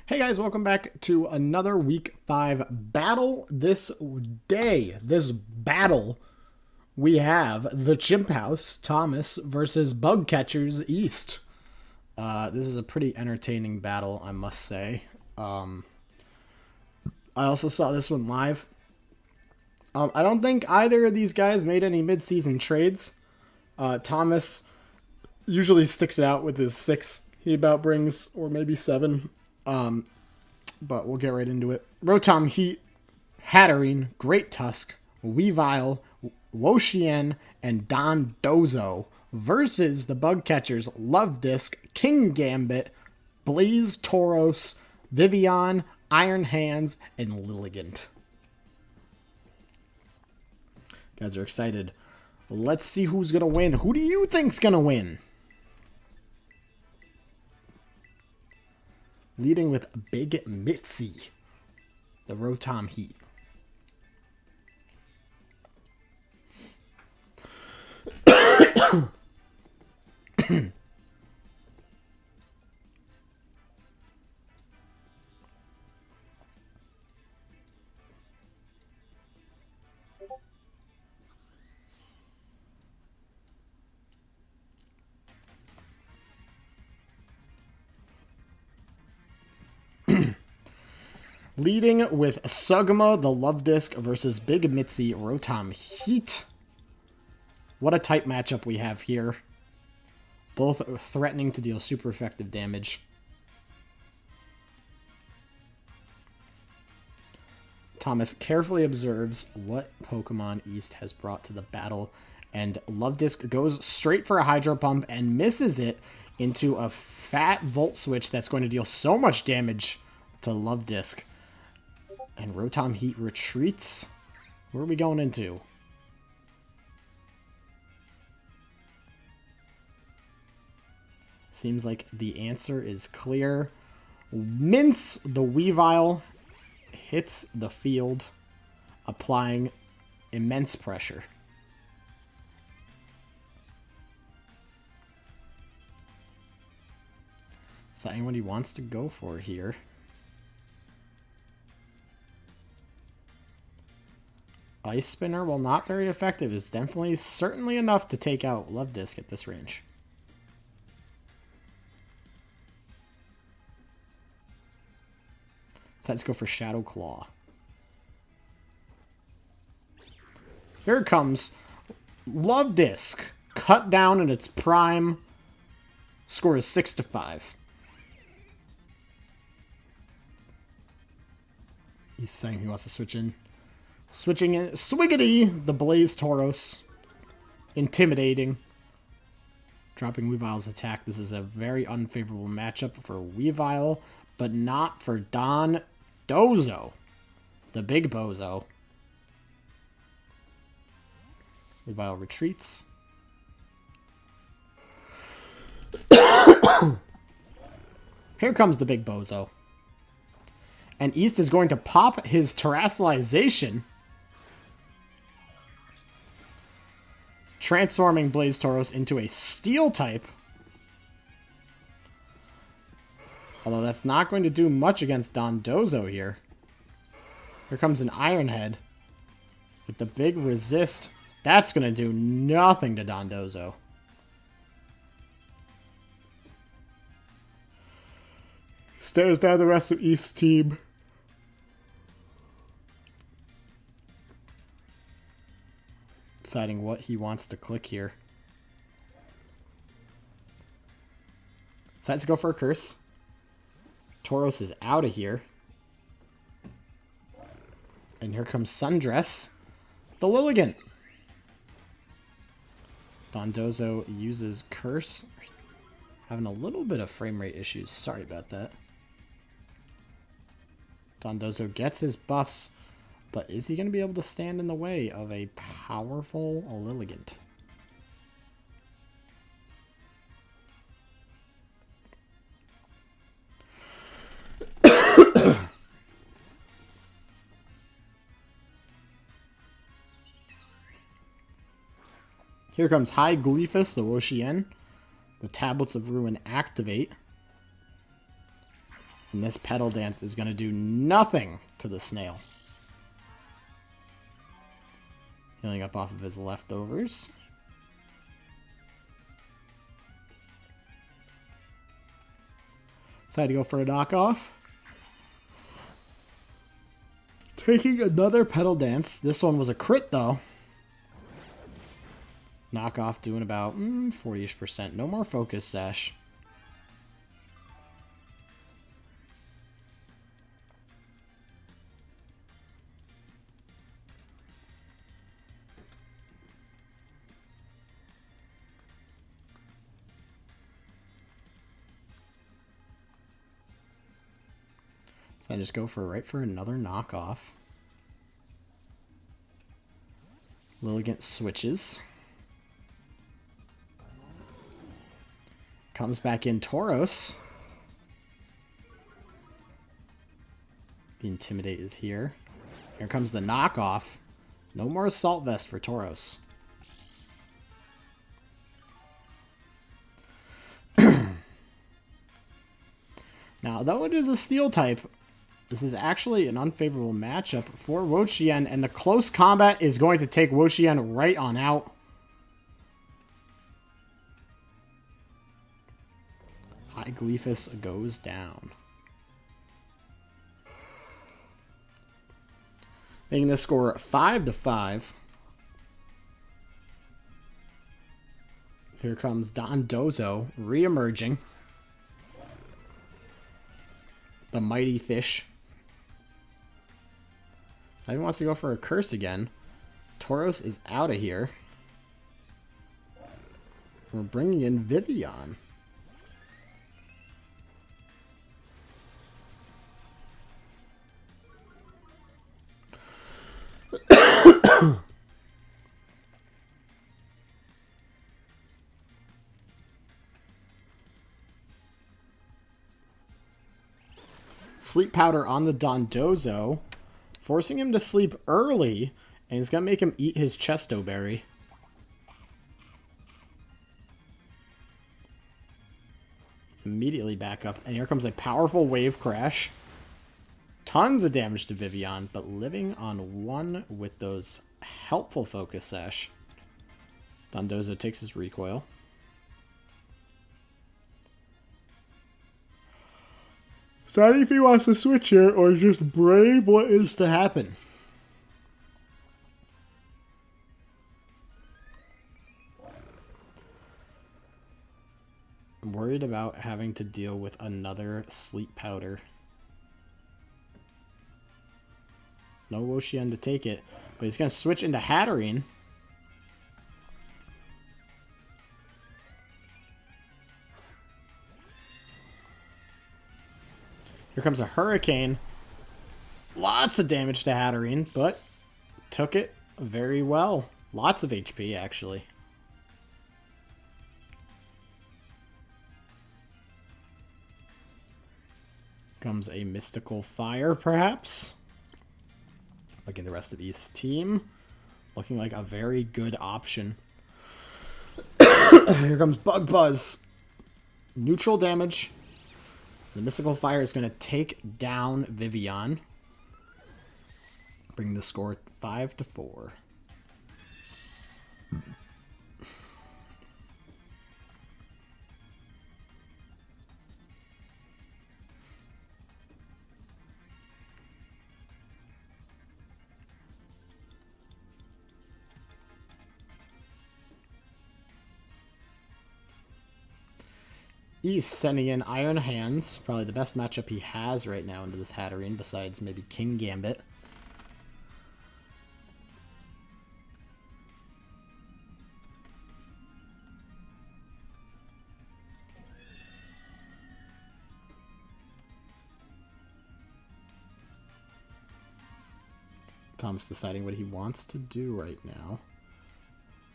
Hey guys, welcome back to another week 5 battle. This battle, we have the Chimphouse, Thomas, versus Bug Catchers, East. This is a pretty entertaining battle, I must say. I also saw this one live. I don't think either of these guys made any mid-season trades. Thomas usually sticks it out with his 6 he about brings, or maybe 7. But we'll get right into it. Rotom Heat, Hatterene, Great Tusk, Weavile, Woshien, and Don Dozo versus the Bug Catchers Love Disc, King Gambit, Blaze Tauros, Vivian, Iron Hands, and Lilligant. You guys are excited. Let's see who's going to win. Who do you think's going to win? Leading with Big Mitzi, the Rotom Heat. Leading with Sugma, the Love Disc, versus Big Mitzi, Rotom Heat. What a tight matchup we have here. Both threatening to deal super effective damage. Thomas carefully observes what Pokemon East has brought to the battle, and Love Disc goes straight for a Hydro Pump and misses it into a fat Volt Switch that's going to deal so much damage to Love Disc. And Rotom Heat retreats. Where are we going into? Seems like the answer is clear. Mince, the Weavile, hits the field, applying immense pressure. Is that anyone he wants to go for here? Ice Spinner, while not very effective, is certainly enough to take out Love Disc at this range. So let's go for Shadow Claw. Here it comes. Love Disc, cut down in its prime. Score is 6-5. He's saying he wants to switch in. Switching in, Swiggity, the Blaze Tauros. Intimidating. Dropping Weavile's attack. This is a very unfavorable matchup for Weavile, but not for Don Dozo, the big bozo. Weavile retreats. Here comes the big bozo. And East is going to pop his Terastallization, transforming Blaze Tauros into a Steel type. Although that's not going to do much against Don Dozo here. Here comes an Iron Head with the big resist. That's going to do nothing to Don Dozo. Stares down the rest of East's team. Deciding what he wants to click here. Decides to go for a Curse. Tauros is out of here. And here comes Sundress, the Lilligant. Don Dozo uses Curse. Having a little bit of frame rate issues. Sorry about that. Don Dozo gets his buffs, but is he going to be able to stand in the way of a powerful Lilligant? Here comes High Gleefus, the Woshien. The Tablets of Ruin activate. And this Petal Dance is going to do nothing to the snail. Healing up off of his leftovers. Decided to go for a knockoff. Taking another Petal Dance. This one was a crit, though. Knockoff doing about 40-ish%. No more Focus Sash. So I just go right for another knockoff. Lilligant switches. Comes back in Tauros. The Intimidate is here. Here comes the knockoff. No more Assault Vest for Tauros. Now, though it is a Steel type, this is actually an unfavorable matchup for Wo-Chien, and the close combat is going to take Wo-Chien right on out. High Gleefus goes down. Making the score 5-5. Here comes Dondozo re-emerging. The Mighty Fish. He wants to go for a curse again. Tauros is out of here. We're bringing in Vivian. Sleep Powder on the Dondozo, forcing him to sleep early, and he's going to make him eat his Chesto Berry. He's immediately back up, and here comes a powerful Wave Crash. Tons of damage to Vivian, but living on one with those helpful Focus Sash. Dondozo takes his recoil. Deciding if he wants to switch here or just brave what is to happen. I'm worried about having to deal with another Sleep Powder. No Wo-Chien to take it, but he's going to switch into Hatterene. Here comes a Hurricane. Lots of damage to Hatterene, but took it very well. Lots of HP, actually. Comes a Mystical Fire, perhaps. Looking at the rest of East's team. Looking like a very good option. Here comes Bug Buzz. Neutral damage. The Mystical Fire is going to take down Vivian. Bring the score 5-4. He's sending in Iron Hands, probably the best matchup he has right now into this Hatterene, besides maybe King Gambit. Tom's deciding what he wants to do right now.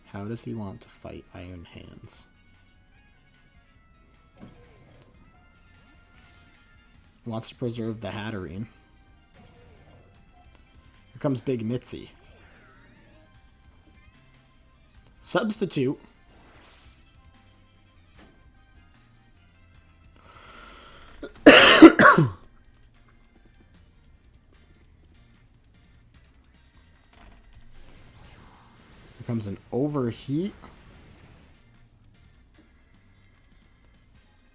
How does he want to fight Iron Hands? Wants to preserve the Hatterene. Here comes Big Mitzi. Substitute. comes an overheat.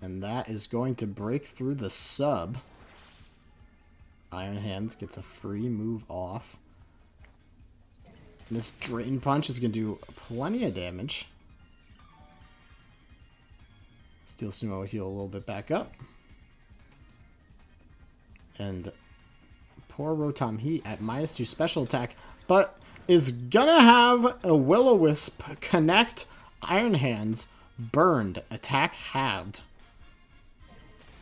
And that is going to break through the sub. Iron Hands gets a free move off. And this Drain Punch is going to do plenty of damage. Steel Sumo will heal a little bit back up. And poor Rotom Heat at -2 special attack, but is gonna have a Will-O-Wisp connect. Iron Hands burned, attack halved.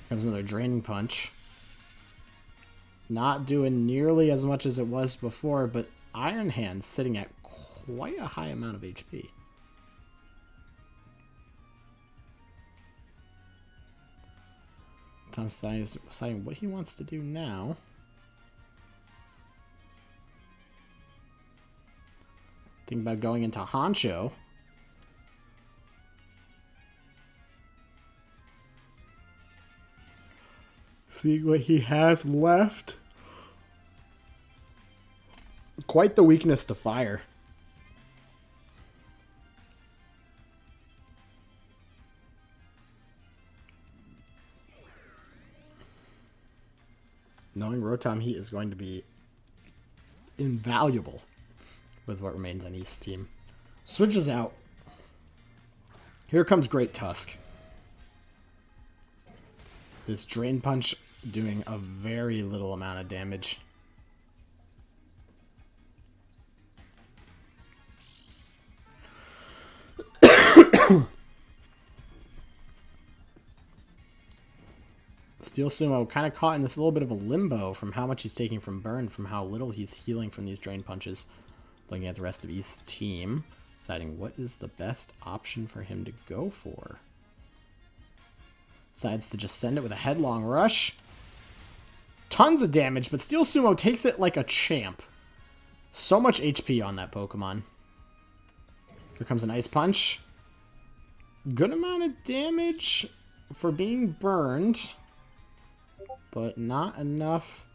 Comes another Draining Punch. Not doing nearly as much as it was before, but Iron Hands sitting at quite a high amount of HP. Tom's deciding what he wants to do now. Think about going into Honcho. Seeing what he has left. Quite the weakness to fire. Knowing Rotom Heat is going to be invaluable with what remains on East's team. Switches out. Here comes Great Tusk. This Drain Punch doing a very little amount of damage. Steel Sumo kind of caught in this little bit of a limbo from how much he's taking from burn, from how little he's healing from these Drain Punches. Looking at the rest of East's team, deciding what is the best option for him to go for. Decides to just send it with a Headlong Rush. Tons of damage, but Steel Sumo takes it like a champ. So much HP on that Pokemon. Here comes an Ice Punch. Good amount of damage for being burned, but not enough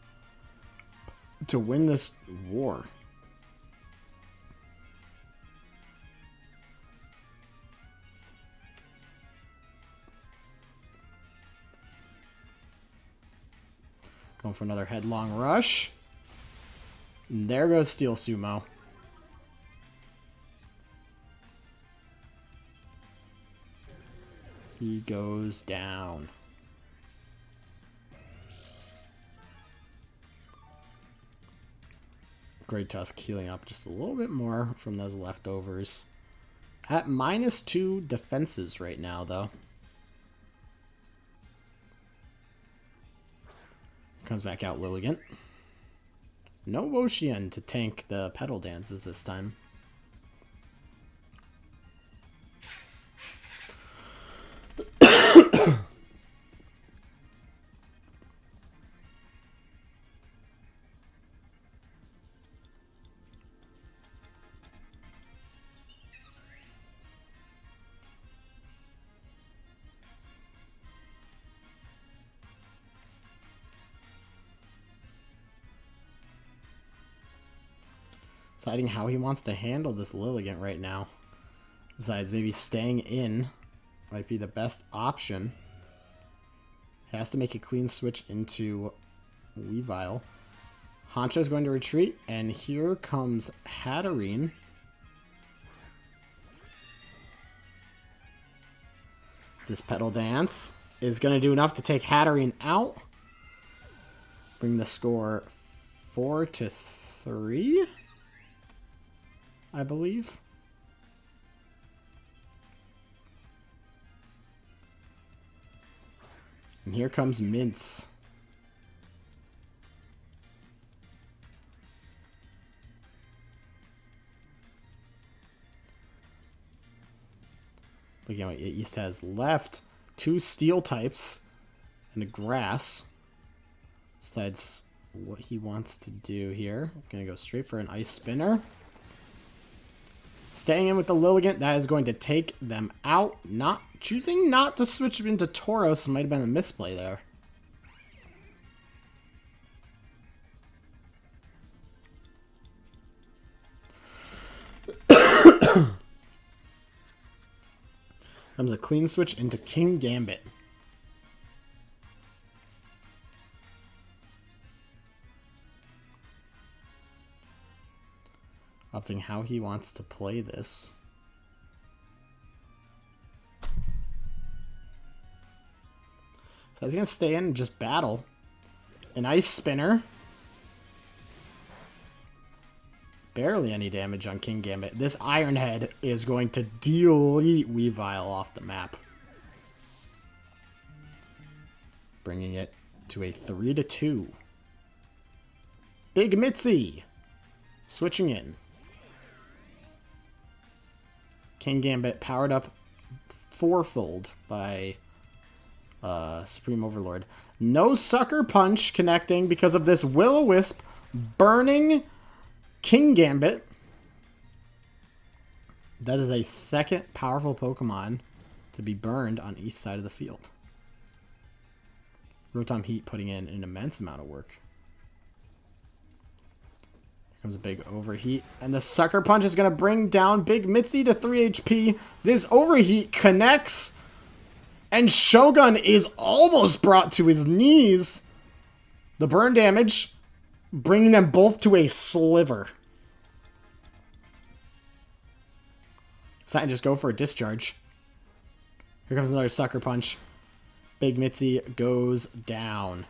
to win this war. Going for another Headlong Rush. And there goes Steel Sumo. He goes down. Great Tusk healing up just a little bit more from those leftovers. At -2 defenses right now, though. Comes back out Lilligant. No Woshien to tank the Petal Dances this time. Deciding how he wants to handle this Lilligant right now. Besides, maybe staying in might be the best option. Has to make a clean switch into Weavile. Honcho's going to retreat, and here comes Hatterene. This Petal Dance is going to do enough to take Hatterene out. Bring the score 4-3. I believe. And here comes Mince. Looking at what East has left. 2 steel types and a grass. Decides what he wants to do here. Gonna go straight for an Ice Spinner. Staying in with the Lilligant, that is going to take them out. Choosing not to switch into Tauros might have been a misplay there. comes a clean switch into King Gambit. Opting how he wants to play this. So he's going to stay in and just battle. An Ice Spinner. Barely any damage on King Gambit. This Iron Head is going to delete Weavile off the map. Bringing it to a 3-2. Big Mitzi switching in. King Gambit powered up fourfold by Supreme Overlord. No Sucker Punch connecting because of this Will-O-Wisp burning King Gambit. That is a second powerful Pokemon to be burned on east side of the field. Rotom Heat putting in an immense amount of work. Here comes a big Overheat. And the Sucker Punch is going to bring down Big Mitzi to 3 HP. This Overheat connects. And Shogun is almost brought to his knees. The burn damage bringing them both to a sliver. So I just go for a discharge. Here comes another Sucker Punch. Big Mitzi goes down.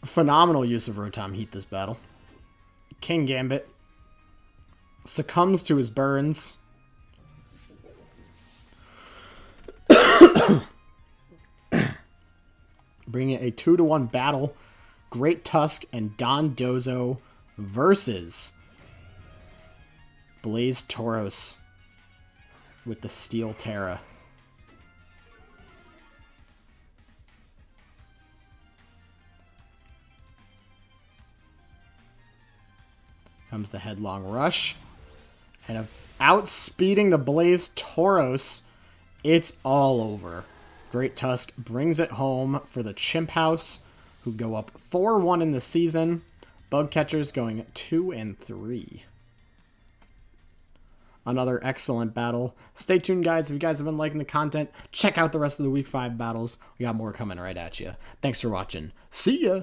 Phenomenal use of Rotom Heat this battle. King Gambit succumbs to his burns. Bringing it a 2-1 battle. Great Tusk and Don Dozo versus Blaze Tauros with the Steel Terra. Comes the Headlong Rush. And outspeeding the Blaze Tauros, it's all over. Great Tusk brings it home for the Chimphouse, who go up 4-1 in the season. Bug Catchers going 2-3. Another excellent battle. Stay tuned, guys. If you guys have been liking the content, check out the rest of the Week 5 battles. We got more coming right at you. Thanks for watching. See ya!